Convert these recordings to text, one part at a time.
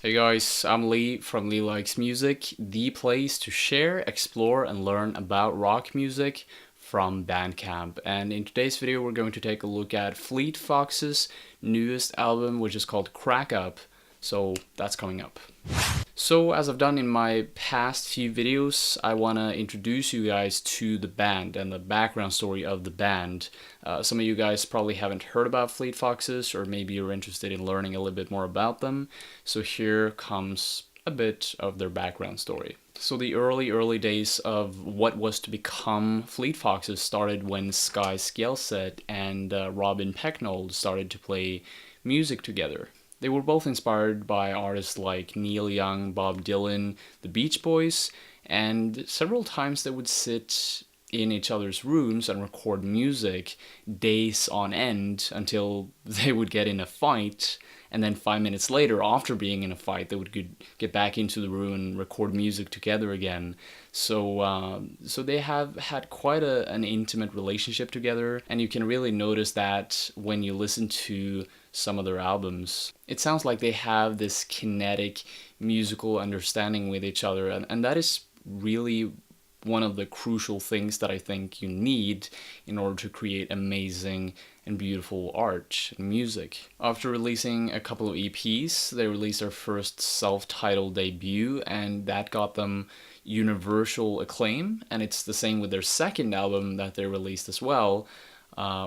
Hey guys, I'm Lee from Lee Likes Music, the place to share, explore, and learn about rock music from Bandcamp. And in today's video, we're going to take a look at Fleet Foxes' newest album, which is called Crack Up. So that's coming up. So as I've done in my past few videos, I want to introduce you guys to the band and the background story of the band. Some of you guys probably haven't heard about Fleet Foxes, or maybe you're interested in learning a little bit more about them. So here comes a bit of their background story. So the early days of what was to become Fleet Foxes started when Sky Skjelset and Robin Pecknold started to play music together. They were both inspired by artists like Neil Young, Bob Dylan, the Beach Boys, and several times they would sit in each other's rooms and record music days on end until they would get in a fight, and then 5 minutes later, after being in a fight, they would get back into the room and record music together again. So they have had quite an intimate relationship together, and you can really notice that when you listen to some of their albums. It sounds like they have this kinetic musical understanding with each other, and that is really one of the crucial things that I think you need in order to create amazing and beautiful art and music. After releasing a couple of EPs, they released their first self-titled debut, and that got them universal acclaim, and it's the same with their second album that they released as well,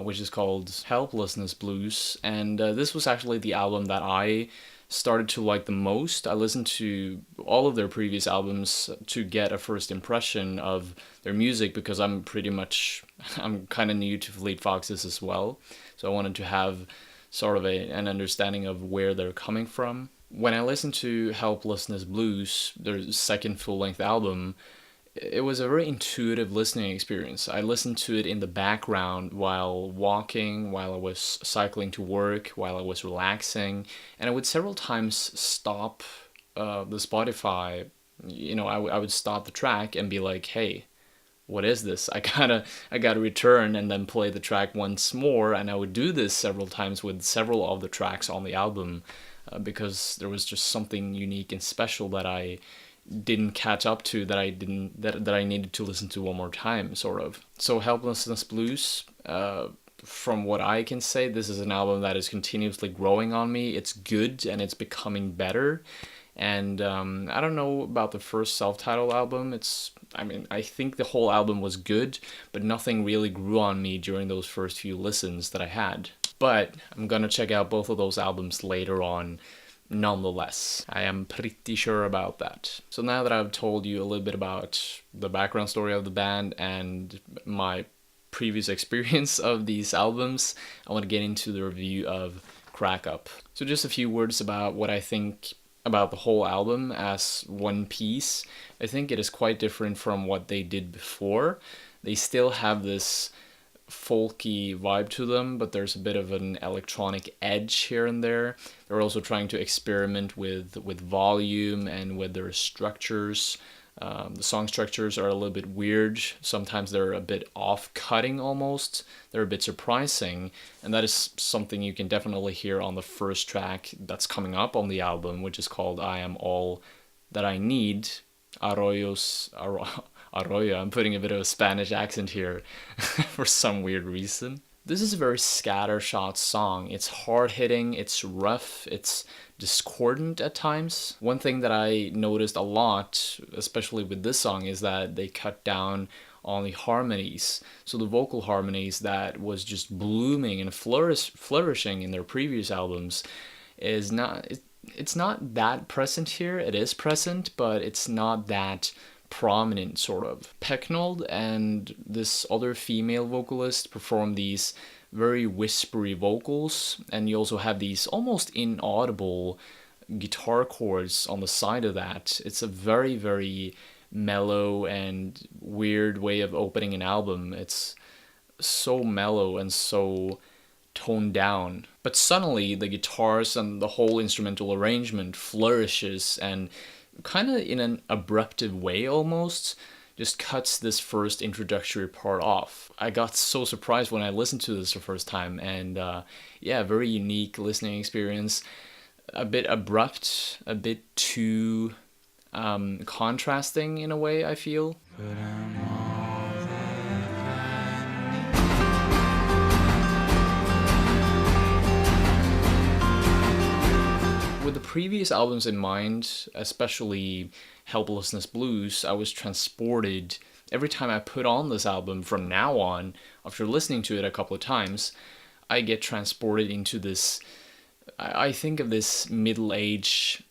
which is called Helplessness Blues, and this was actually the album that I started to like the most. I listened to all of their previous albums to get a first impression of their music because I'm kind of new to Fleet Foxes as well, so I wanted to have sort of an understanding of where they're coming from. When I listened to Helplessness Blues, their second full-length album, it was a very intuitive listening experience. I listened to it in the background while walking, while I was cycling to work, while I was relaxing, and I would several times stop the Spotify. I would stop the track and be like, "Hey, what is this? I gotta return," and then play the track once more. And I would do this several times with several of the tracks on the album because there was just something unique and special that I didn't catch up to, that I needed to listen to one more time, sort of. So Helplessness Blues, from what I can say, this is an album that is continuously growing on me. It's good and it's becoming better. And I don't know about the first self-titled album. I think the whole album was good, but nothing really grew on me during those first few listens that I had. But I'm gonna check out both of those albums later on nonetheless. I am pretty sure about that. So now that I've told you a little bit about the background story of the band and my previous experience of these albums, I want to get into the review of Crack Up. So just a few words about what I think about the whole album as one piece. I think it is quite different from what they did before. They still have this folky vibe to them, but there's a bit of an electronic edge here and there. They're also trying to experiment with volume and with their structures. The song structures are a little bit weird. Sometimes they're a bit off-cutting almost. They're a bit surprising, and that is something you can definitely hear on the first track that's coming up on the album, which is called I Am All That I Need. Arroyo. I'm putting a bit of a Spanish accent here for some weird reason. This is a very scattershot song. It's hard-hitting, it's rough, it's discordant at times. One thing that I noticed a lot, especially with this song, is that they cut down on the harmonies. So the vocal harmonies that was just blooming and flourishing in their previous albums is not... It's not that present here. It is present, but it's not that prominent, sort of. Pecknold and this other female vocalist perform these very whispery vocals, and you also have these almost inaudible guitar chords on the side of that. It's a very, very mellow and weird way of opening an album. It's so mellow and so toned down, but suddenly the guitars and the whole instrumental arrangement flourishes and kind of in an abruptive way almost just cuts this first introductory part off. I got so surprised when I listened to this the first time, and very unique listening experience. a bit abrupt, a bit too contrasting in a way, I feel. With the previous albums in mind, especially Helplessness Blues, I was transported every time I put on this album from now on. After listening to it a couple of times, I get transported into this, I think of this middle-aged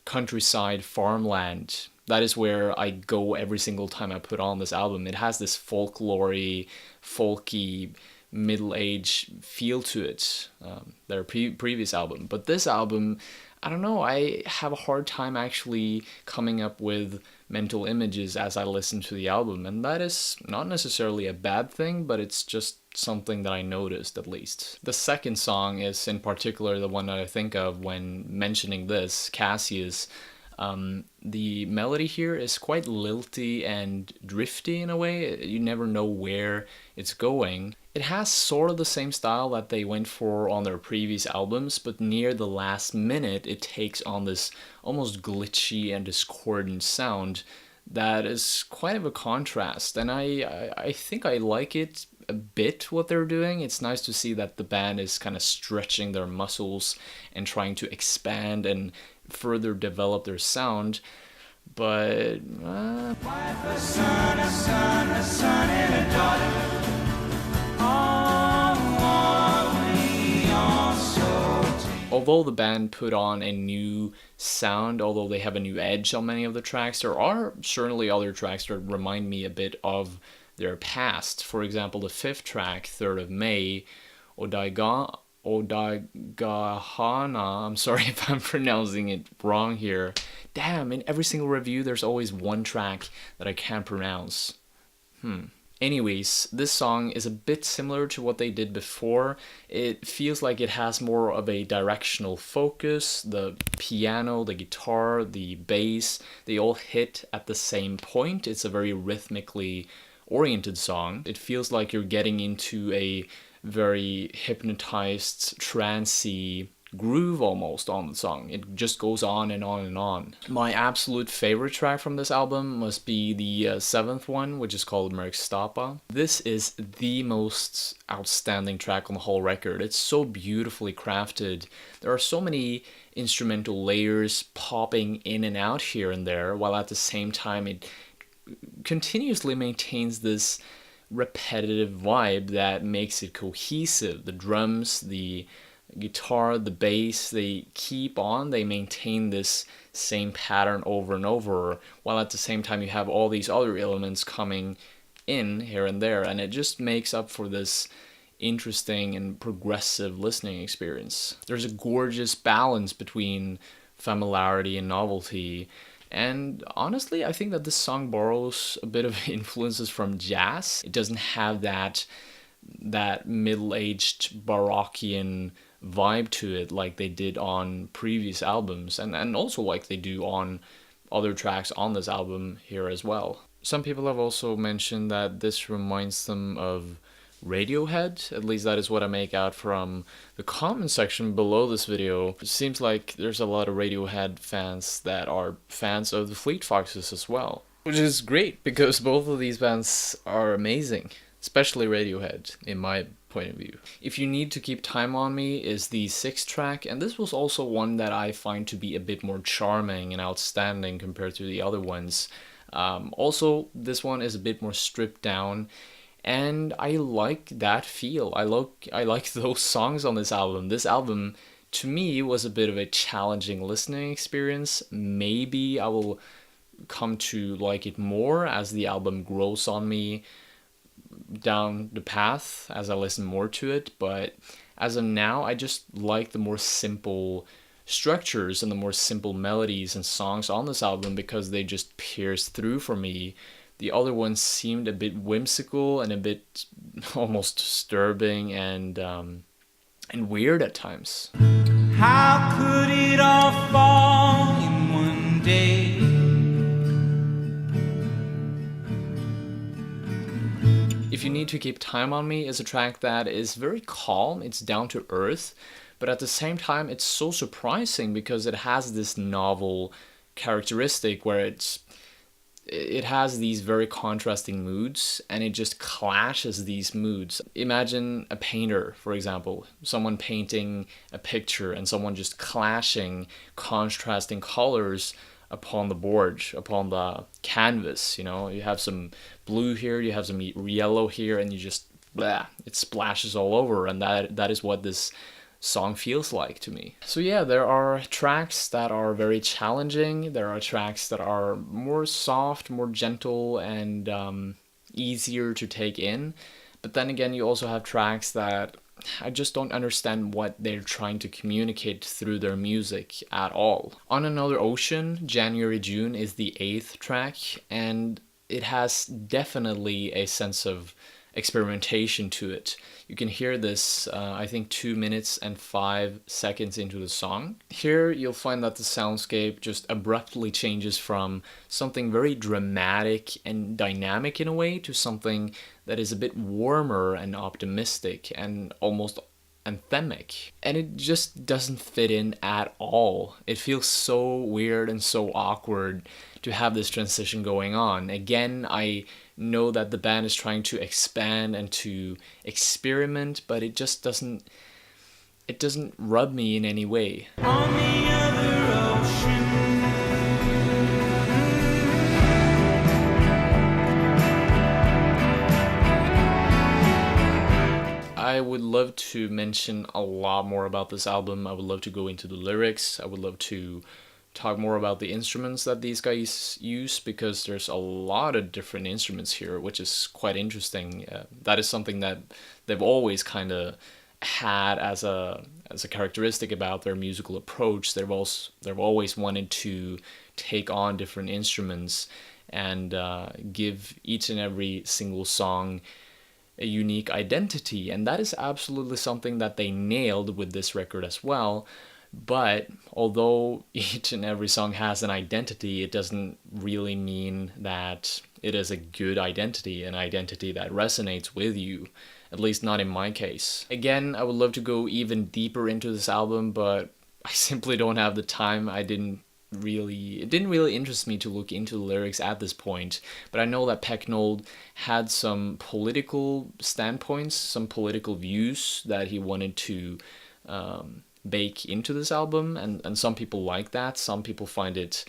countryside farmland. That is where I go every single time I put on this album. It has this folklory, folky, middle-aged feel to it, their previous album. But this album, I don't know, I have a hard time actually coming up with mental images as I listen to the album, and that is not necessarily a bad thing, but it's just something that I noticed, at least. The second song is in particular the one that I think of when mentioning this, Cassius. The melody here is quite lilty and drifty in a way. You never know where it's going. It has sort of the same style that they went for on their previous albums, but near the last minute it takes on this almost glitchy and discordant sound that is quite of a contrast, and I think I like it a bit, what they're doing. It's nice to see that the band is kind of stretching their muscles and trying to expand and further develop their sound, but wife, a son, a son, a son and a daughter. Although the band put on a new sound, although they have a new edge on many of the tracks, there are certainly other tracks that remind me a bit of their past. For example, the fifth track, 3rd of May, Odaigahana, I'm sorry if I'm pronouncing it wrong here. Damn, in every single review there's always one track that I can't pronounce. Anyways, this song is a bit similar to what they did before. It feels like it has more of a directional focus. The piano, the guitar, the bass, they all hit at the same point. It's a very rhythmically oriented song. It feels like you're getting into a very hypnotized, trancey groove almost on the song. It just goes on and on and on. My absolute favorite track from this album must be the 7th one, which is called Merkstapa. This is the most outstanding track on the whole record. It's so beautifully crafted. There are so many instrumental layers popping in and out here and there, while at the same time it continuously maintains this repetitive vibe that makes it cohesive. The drums, the guitar, the bass, they maintain this same pattern over and over, while at the same time you have all these other elements coming in here and there, and it just makes up for this interesting and progressive listening experience. There's a gorgeous balance between familiarity and novelty, and honestly I think that this song borrows a bit of influences from jazz. It doesn't have that middle-aged Barockian vibe to it like they did on previous albums, and also like they do on other tracks on this album here as well. Some people have also mentioned that this reminds them of Radiohead. At least that is what I make out from the comment section below this video. It seems like there's a lot of Radiohead fans that are fans of the Fleet Foxes as well, which is great because both of these bands are amazing, especially Radiohead in my point of view. If You Need to Keep Time on Me is the 6th track, and this was also one that I find to be a bit more charming and outstanding compared to the other ones. Also, this one is a bit more stripped down, and I like that feel. I like those songs on this album. This album, to me, was a bit of a challenging listening experience. Maybe I will come to like it more as the album grows on me down the path as I listen more to it, but as of now I just like the more simple structures and the more simple melodies and songs on this album because they just pierce through for me. The other ones seemed a bit whimsical and a bit almost disturbing and weird at times. How could it all fall in one day? If You Need to Keep Time on Me is a track that is very calm, it's down to earth, but at the same time it's so surprising because it has this novel characteristic where it has these very contrasting moods and it just clashes these moods. Imagine a painter, for example, someone painting a picture and someone just clashing contrasting colors upon the board, upon the canvas. You know, you have some blue here, you have some yellow here, and you just, blah, it splashes all over, and that is what this song feels like to me. So yeah, there are tracks that are very challenging, there are tracks that are more soft, more gentle, and easier to take in, but then again you also have tracks that I just don't understand what they're trying to communicate through their music at all. On Another Ocean, January June is the 8th track, and it has definitely a sense of experimentation to it. You can hear this, I think 2 minutes and 5 seconds into the song. Here you'll find that the soundscape just abruptly changes from something very dramatic and dynamic in a way to something that is a bit warmer and optimistic and almost anthemic. And it just doesn't fit in at all. It feels so weird and so awkward to have this transition going on. Again, I know that the band is trying to expand and to experiment, but it just doesn't rub me in any way. On the other ocean. I would love to mention a lot more about this album. I would love to go into the lyrics. I would love to talk more about the instruments that these guys use, because there's a lot of different instruments here, which is quite interesting. That is something that they've always kind of had as a characteristic about their musical approach. They've always wanted to take on different instruments and give each and every single song a unique identity, and that is absolutely something that they nailed with this record as well. But although each and every song has an identity, it doesn't really mean that it is a good identity, an identity that resonates with you, at least not in my case. Again, I would love to go even deeper into this album, but I simply don't have the time. It didn't really interest me to look into the lyrics at this point, but I know that Pecknold had some political standpoints, some political views that he wanted to bake into this album, and some people like that. Some people find it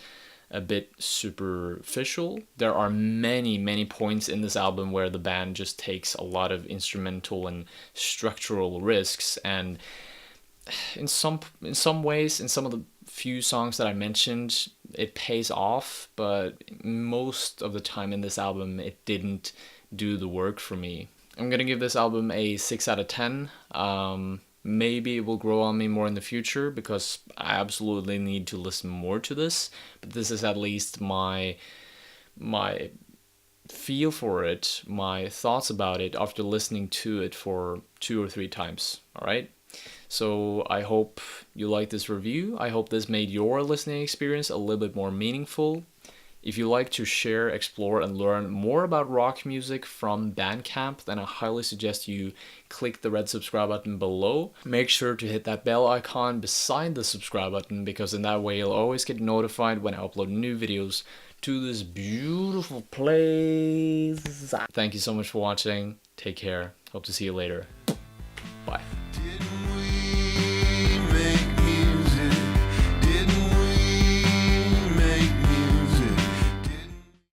a bit superficial. There are many points in this album where the band just takes a lot of instrumental and structural risks, and in some ways, in some of the few songs that I mentioned, it pays off, but most of the time in this album it didn't do the work for me. I'm gonna give this album a 6 out of 10. Maybe it will grow on me more in the future, because I absolutely need to listen more to this, but this is at least my feel for it, my thoughts about it after listening to it for 2 or 3 times. All right? So I hope you like this review. I hope this made your listening experience a little bit more meaningful. If you like to share, explore, and learn more about rock music from Bandcamp, then I highly suggest you click the red subscribe button below. Make sure to hit that bell icon beside the subscribe button, because in that way you'll always get notified when I upload new videos to this beautiful place. Thank you so much for watching. Take care. Hope to see you later. Bye.